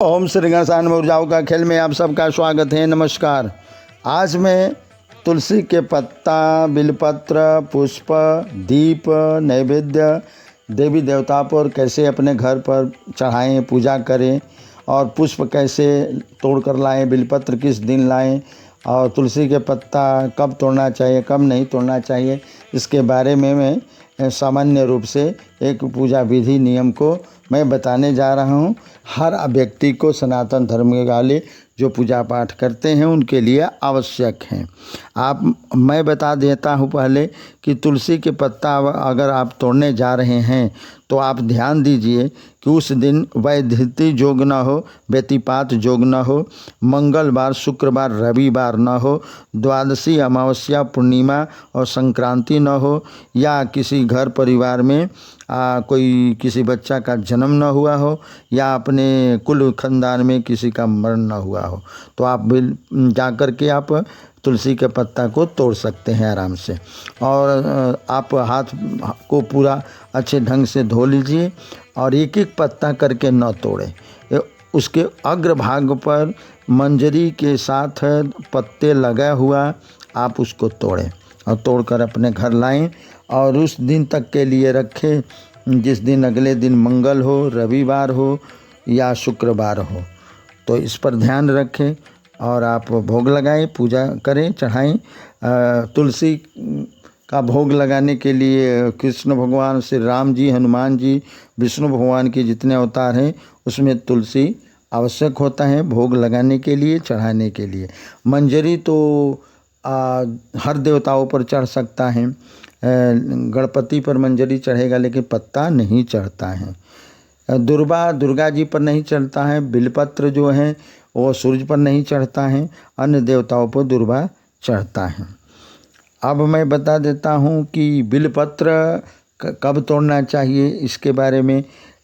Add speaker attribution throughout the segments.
Speaker 1: ओम श्री गणेशाय नमः। ऊर्जाओं का खेल में आप सबका स्वागत है। नमस्कार। आज मैं तुलसी के पत्ता, बिलपत्र, पुष्प, दीप, नैवेद्य देवी देवता पर कैसे अपने घर पर चढ़ाएं, पूजा करें और पुष्प कैसे तोड़ कर लाएँ, बिलपत्र किस दिन लाएं और तुलसी के पत्ता कब तोड़ना चाहिए, कब नहीं तोड़ना चाहिए, इसके बारे में मैं सामान्य रूप से एक पूजा विधि नियम को मैं बताने जा रहा हूँ। हर व्यक्ति को सनातन धर्म वाले जो पूजा पाठ करते हैं उनके लिए आवश्यक हैं। मैं बता देता हूँ पहले कि तुलसी के पत्ता अगर आप तोड़ने जा रहे हैं तो आप ध्यान दीजिए कि उस दिन वैधिति योग न हो, व्यतिपात योग न हो, मंगलवार, शुक्रवार, रविवार न हो, द्वादशी, अमावस्या, पूर्णिमा और संक्रांति न हो, या किसी घर परिवार में कोई किसी बच्चा का जन्म न हुआ हो, या अपने कुल खानदान में किसी का मरण न हुआ हो, तो आप जा कर के आप तुलसी के पत्ता को तोड़ सकते हैं आराम से। और आप हाथ को पूरा अच्छे ढंग से धो लीजिए और एक एक पत्ता करके न तोड़ें। उसके अग्रभाग पर मंजरी के साथ पत्ते लगा हुआ आप उसको तोड़ें और तोड़कर अपने घर लाएं और उस दिन तक के लिए रखें जिस दिन अगले दिन मंगल हो, रविवार हो या शुक्रवार हो। तो इस पर ध्यान रखें और आप भोग लगाएं, पूजा करें, चढ़ाएं। तुलसी का भोग लगाने के लिए कृष्ण भगवान, श्री राम जी, हनुमान जी, विष्णु भगवान के जितने अवतार हैं उसमें तुलसी आवश्यक होता है भोग लगाने के लिए, चढ़ाने के लिए। मंजरी तो हर देवताओं पर चढ़ सकता है। गणपति पर मंजरी चढ़ेगा लेकिन पत्ता नहीं चढ़ता है। दुर्गा जी पर नहीं चढ़ता है। बिलपत्र जो है वो सूर्य पर नहीं चढ़ता है। अन्य देवताओं पर दुर्गा चढ़ता है। अब मैं बता देता हूँ कि बिलपत्र कब तोड़ना चाहिए इसके बारे में।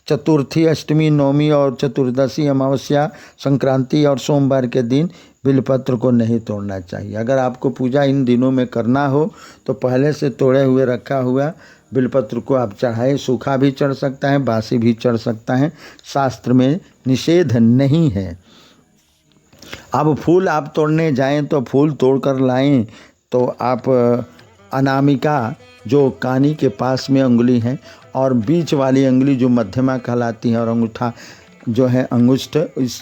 Speaker 1: चतुर्थी, अष्टमी, नवमी और चतुर्दशी, अमावस्या, संक्रांति और सोमवार के दिन बिलपत्र को नहीं तोड़ना चाहिए। अगर आपको पूजा इन दिनों में करना हो तो पहले से तोड़े हुए रखा हुआ बिलपत्र को आप चढ़ाएं। सूखा भी चढ़ सकता है, बासी भी चढ़ सकता है, शास्त्र में निषेध नहीं है। अब फूल आप तोड़ने जाएं तो फूल तोड़ कर लाएं तो आप अनामिका जो कानी के पास में अंगुली है और बीच वाली अंगुली जो मध्यमा कहलाती है और अंगूठा जो है अंगुष्ठ,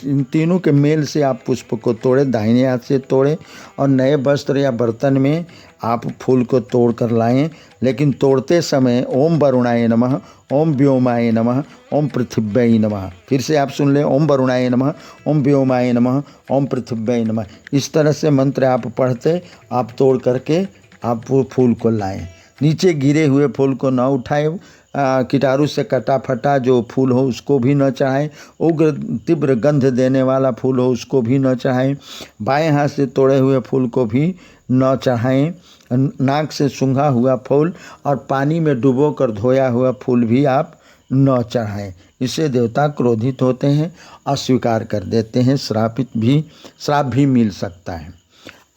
Speaker 1: इन तीनों के मेल से आप पुष्प को तोड़ें, दाहिने हाथ से तोड़ें और नए वस्त्र या बर्तन में आप फूल को तोड़ कर लाएं। लेकिन तोड़ते समय ओम वरुणाय नमः, ओम व्योमाय नमः, ओम पृथिव्यै नमः, फिर से आप सुन लें, ओम वरुणाय नमः, ओम व्योमाय नमः, ओम पृथिव्यै नमः। इस तरह से मंत्र आप पढ़ते आप तोड़ करके आप फूल को लाएं। नीचे गिरे हुए फूल को न उठाएं। कीटाणु से कटा फटा जो फूल हो उसको भी न चढ़ाएं। उग्र तीव्र गंध देने वाला फूल हो उसको भी न चढ़ाएं। बाएं हाथ से तोड़े हुए फूल को भी न चढ़ाएं। नाक से सूंघा हुआ फूल और पानी में डुबो कर धोया हुआ फूल भी आप न चढ़ाएं। इससे देवता क्रोधित होते हैं, अस्वीकार कर देते हैं, श्राप भी मिल सकता है।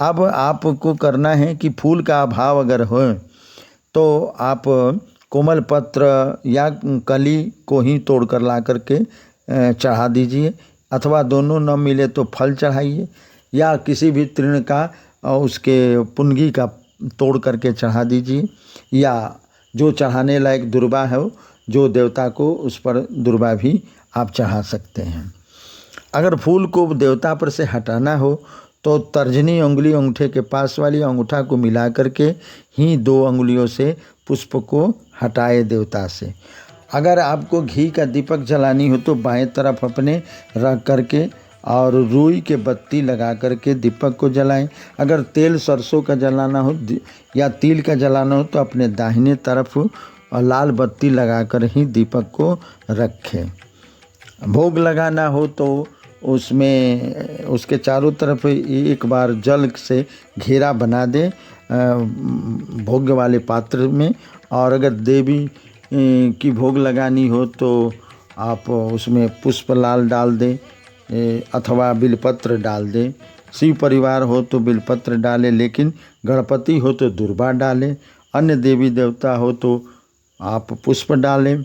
Speaker 1: अब आपको करना है कि फूल का अभाव अगर हो तो आप कोमल पत्र या कली को ही तोड़ कर ला करके चढ़ा दीजिए, अथवा दोनों न मिले तो फल चढ़ाइए या किसी भी तृण का उसके पुंगी का तोड़ करके चढ़ा दीजिए, या जो चढ़ाने लायक दुर्वा है जो देवता को उस पर दुर्वा भी आप चढ़ा सकते हैं। अगर फूल को देवता पर से हटाना हो तो तर्जनी उंगली अंगूठे के पास वाली अंगूठा को मिला करके ही 2 अंगुलियों से पुष्प को हटाए देवता से। अगर आपको घी का दीपक जलानी हो तो बाएं तरफ अपने रख करके और रुई के बत्ती लगा करके दीपक को जलाएं। अगर तेल सरसों का जलाना हो या तिल का जलाना हो तो अपने दाहिने तरफ लाल बत्ती लगाकर ही दीपक को रखें। भोग लगाना हो तो उसमें उसके चारों तरफ एक बार जल से घेरा बना दें भोग वाले पात्र में। और अगर देवी की भोग लगानी हो तो आप उसमें पुष्प लाल डाल दें अथवा बिलपत्र डाल दें। शिव परिवार हो तो बिलपत्र डालें, लेकिन गणपति हो तो दुर्वा डालें। अन्य देवी देवता हो तो आप पुष्प डालें।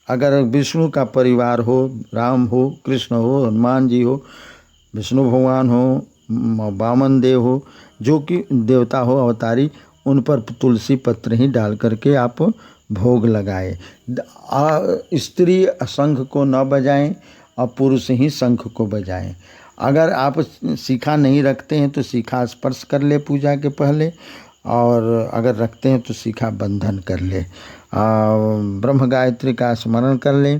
Speaker 1: अगर विष्णु का परिवार हो, राम हो, कृष्ण हो, हनुमान जी हो, विष्णु भगवान हो, वामन देव हो, जो कि देवता हो अवतारी, उन पर तुलसी पत्र ही डाल करके आप भोग लगाएं। स्त्री शंख को न बजाएं और पुरुष ही शंख को बजाएं। अगर आप शिखा नहीं रखते हैं तो शिखा स्पर्श कर ले पूजा के पहले, और अगर रखते हैं तो शिखा बंधन कर ले। ब्रह्म गायत्री का स्मरण कर ले।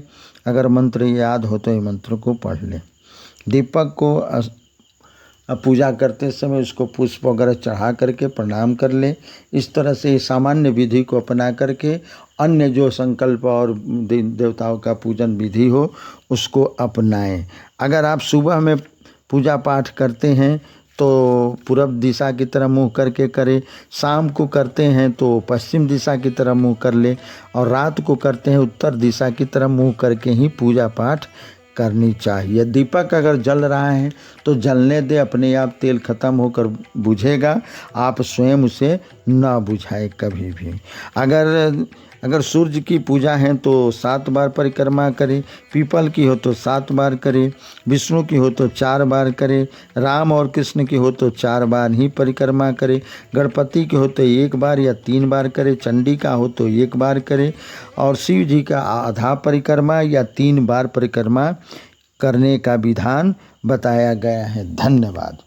Speaker 1: अगर मंत्र याद हो तो ये मंत्र को पढ़ ले। दीपक को पूजा करते समय उसको पुष्प वगैरह चढ़ा करके प्रणाम कर ले। इस तरह से सामान्य विधि को अपना करके अन्य जो संकल्प और देवताओं का पूजन विधि हो उसको अपनाएं। अगर आप सुबह में पूजा पाठ करते हैं तो पूरब दिशा की तरफ मुँह करके करें, शाम को करते हैं तो पश्चिम दिशा की तरफ मुँह कर ले, और रात को करते हैं उत्तर दिशा की तरफ मुँह करके ही पूजा पाठ करनी चाहिए। दीपक अगर जल रहा है तो जलने दे, अपने आप तेल खत्म होकर बुझेगा, आप स्वयं उसे ना बुझाए कभी भी। अगर सूर्य की पूजा है तो 7 बार परिक्रमा करें, पीपल की हो तो 7 बार करें, विष्णु की हो तो 4 बार करें, राम और कृष्ण की हो तो 4 बार ही परिक्रमा करें, गणपति की हो तो 1 बार या 3 बार करें, चंडी का हो तो 1 बार करें, और शिव जी का आधा परिक्रमा या 3 बार परिक्रमा करने का विधान बताया गया है। धन्यवाद।